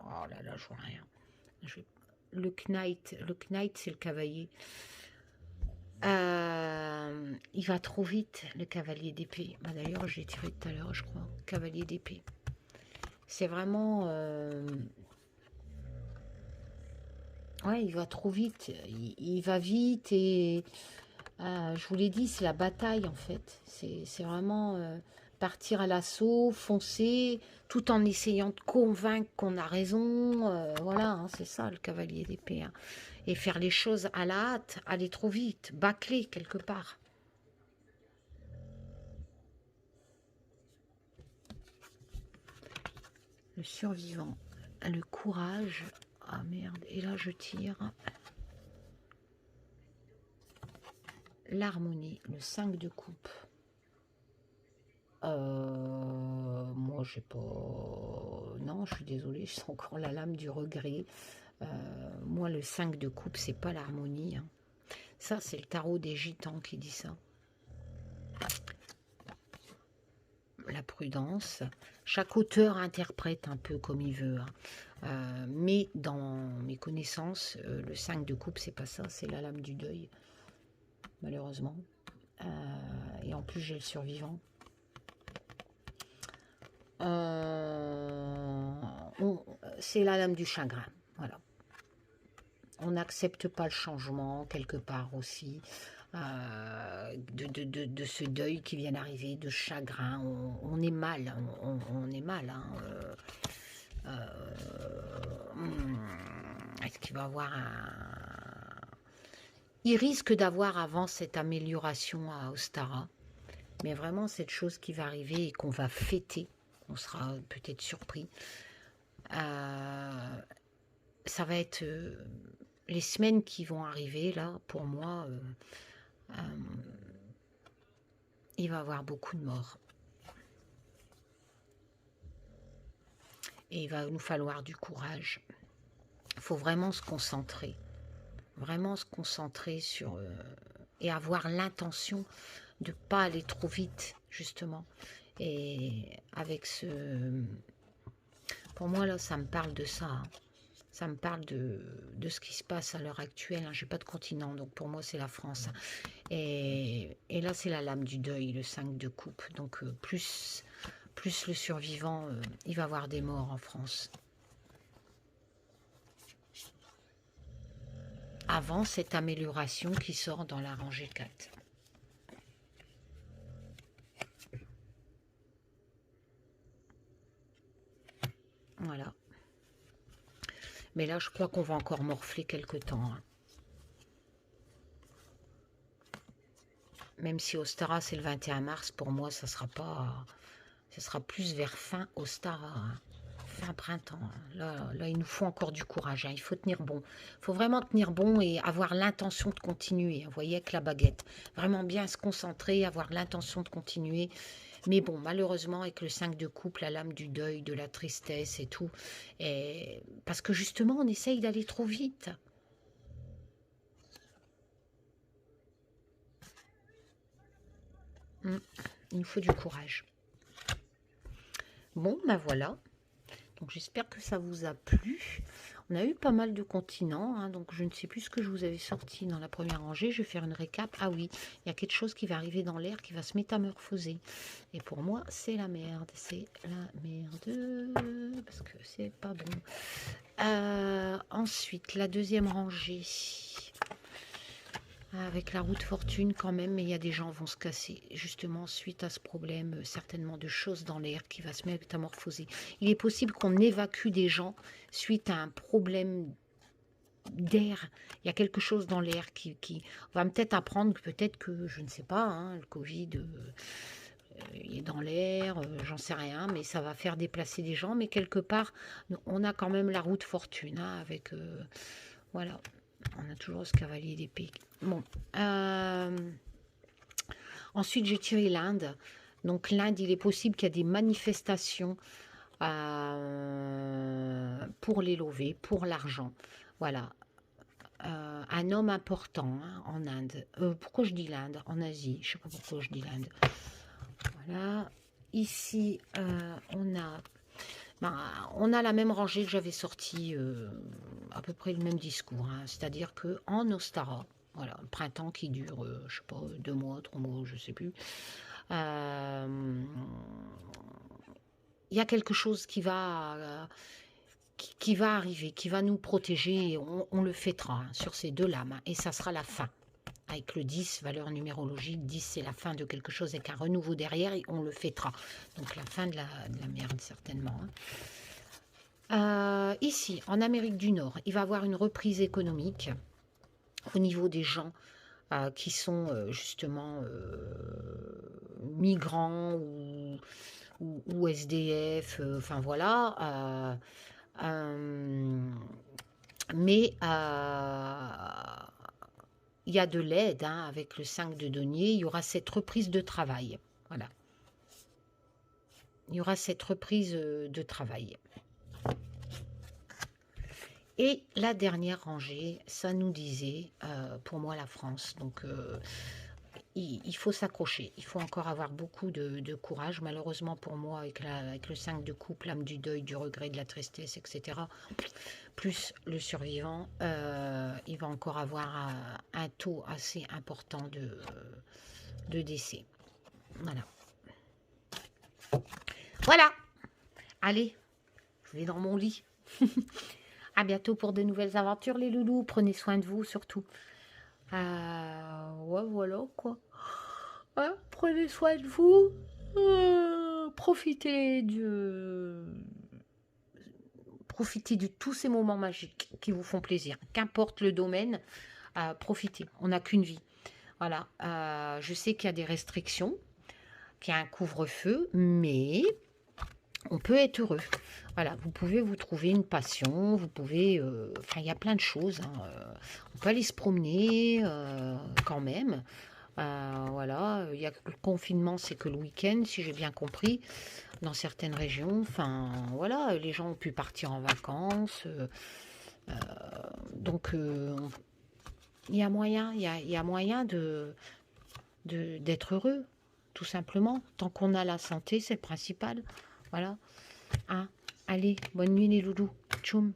Oh là là, je vois rien. Le Knight, c'est le cavalier. Il va trop vite, le cavalier d'épée. D'ailleurs, j'ai tiré tout à l'heure, je crois. Cavalier d'épée. C'est vraiment... ouais, il va trop vite. Il va vite et... je vous l'ai dit, c'est la bataille, en fait. C'est vraiment partir à l'assaut, foncer, tout en essayant de convaincre qu'on a raison. Voilà, hein, c'est ça, le cavalier d'épée. Hein. Et faire les choses à la hâte, aller trop vite, bâcler quelque part. Le survivant, le courage. Ah merde, et là je tire. L'harmonie, le 5 de coupe. Moi j'ai pas... Non, je suis désolée, c'est encore la lame du regret. Moi le 5 de coupe, c'est pas l'harmonie. Hein. Ça, c'est le tarot des gitans qui dit ça. La prudence. Chaque auteur interprète un peu comme il veut. Hein. Mais dans mes connaissances, le 5 de coupe, c'est pas ça, c'est la lame du deuil, malheureusement. Et en plus, j'ai le survivant. C'est la lame du chagrin, voilà. On n'accepte pas le changement, quelque part aussi, de ce deuil qui vient d'arriver, de chagrin. On est mal, on est mal. Hein, est-ce qu'il va avoir un... Il risque d'avoir avant cette amélioration à Ostara, mais vraiment cette chose qui va arriver et qu'on va fêter, on sera peut-être surpris. Ça va être les semaines qui vont arriver, là, pour moi, il va y avoir beaucoup de morts. Et il va nous falloir du courage. Il faut vraiment se concentrer. Vraiment se concentrer sur... et avoir l'intention de ne pas aller trop vite, justement. Et avec ce... Pour moi, là, ça me parle de ça. Hein. Ça me parle de ce qui se passe à l'heure actuelle. Hein. Je n'ai pas de continent, donc pour moi, c'est la France. Et là, c'est la lame du deuil, le 5 de coupe. Donc, plus le survivant, il va y avoir des morts en France. Avant cette amélioration qui sort dans la rangée 4. Mais là, je crois qu'on va encore morfler quelque temps. Hein. Même si Ostara, c'est le 21 mars, pour moi, ça sera pas... Ça sera plus vers fin Ostara, hein. Fin printemps. Hein. Là, il nous faut encore du courage. Hein. Il faut tenir bon. Il faut vraiment tenir bon et avoir l'intention de continuer. Hein. Vous voyez, avec la baguette. Vraiment bien se concentrer, avoir l'intention de continuer. Mais bon, malheureusement, avec le 5 de coupe, la lame du deuil, de la tristesse et tout. Parce que justement, on essaye d'aller trop vite. Il nous faut du courage. Bon, ben voilà. Donc j'espère que ça vous a plu. On a eu pas mal de continents, hein, donc je ne sais plus ce que je vous avais sorti dans la première rangée. Je vais faire une récap. Ah oui, il y a quelque chose qui va arriver dans l'air, qui va se métamorphoser. Et pour moi, c'est la merde. C'est la merde, parce que c'est pas bon. Ensuite, la deuxième rangée. Avec la route fortune quand même, mais il y a des gens qui vont se casser, justement, suite à ce problème, certainement de choses dans l'air qui va se métamorphoser. Il est possible qu'on évacue des gens suite à un problème d'air. Il y a quelque chose dans l'air qui on va peut-être apprendre, peut-être que, je ne sais pas, hein, le Covid il est dans l'air, j'en sais rien, mais ça va faire déplacer des gens, mais quelque part, on a quand même la route fortune, hein, avec... voilà. On a toujours ce cavalier d'épée. Bon. Ensuite, j'ai tiré l'Inde. Donc, l'Inde, il est possible qu'il y ait des manifestations pour les lovés, pour l'argent. Voilà. Un homme important, hein, en Inde. Pourquoi je dis l'Inde? En Asie. Je ne sais pas pourquoi je dis l'Inde. Voilà. Ici, on a la même rangée que j'avais sortie, à peu près le même discours. Hein. C'est-à-dire qu'en Ostara, voilà, un printemps qui dure, je sais pas, 2 mois, 3 mois, je sais plus, il y a quelque chose qui va arriver, qui va nous protéger. On le fêtera, hein, sur ces deux lames. Hein, et ça sera la fin. Avec le 10, valeur numérologique, 10 c'est la fin de quelque chose avec un renouveau derrière et on le fêtera. Donc la fin de la merde certainement. Hein. Ici, en Amérique du Nord, il va y avoir une reprise économique au niveau des gens qui sont justement migrants ou SDF, enfin voilà. Mais il y a de l'aide, hein, avec le 5 de denier, il y aura cette reprise de travail. Voilà. Il y aura cette reprise de travail. Et la dernière rangée, ça nous disait, pour moi, la France. Donc, il faut s'accrocher. Il faut encore avoir beaucoup de courage. Malheureusement pour moi, avec le 5 de coupe, l'âme du deuil, du regret, de la tristesse, etc., plus le survivant, il va encore avoir un taux assez important de décès. Voilà. Voilà. Allez, je vais dans mon lit. À bientôt pour de nouvelles aventures, les loulous. Prenez soin de vous, surtout. Ouais, voilà, quoi. Hein, prenez soin de vous. Profitez de tous ces moments magiques qui vous font plaisir. Qu'importe le domaine, profitez. On n'a qu'une vie. Voilà. Je sais qu'il y a des restrictions, qu'il y a un couvre-feu, mais on peut être heureux. Voilà, vous pouvez vous trouver une passion, vous pouvez... Enfin, il y a plein de choses. Hein, on peut aller se promener quand même. Voilà, il y a le confinement, c'est que le week-end, si j'ai bien compris, dans certaines régions. Enfin, voilà, les gens ont pu partir en vacances. Donc, il y a moyen, il y a moyen d'être heureux, tout simplement. Tant qu'on a la santé, c'est le principal. Voilà. Hein. Allez, bonne nuit les loulous. Tchoum.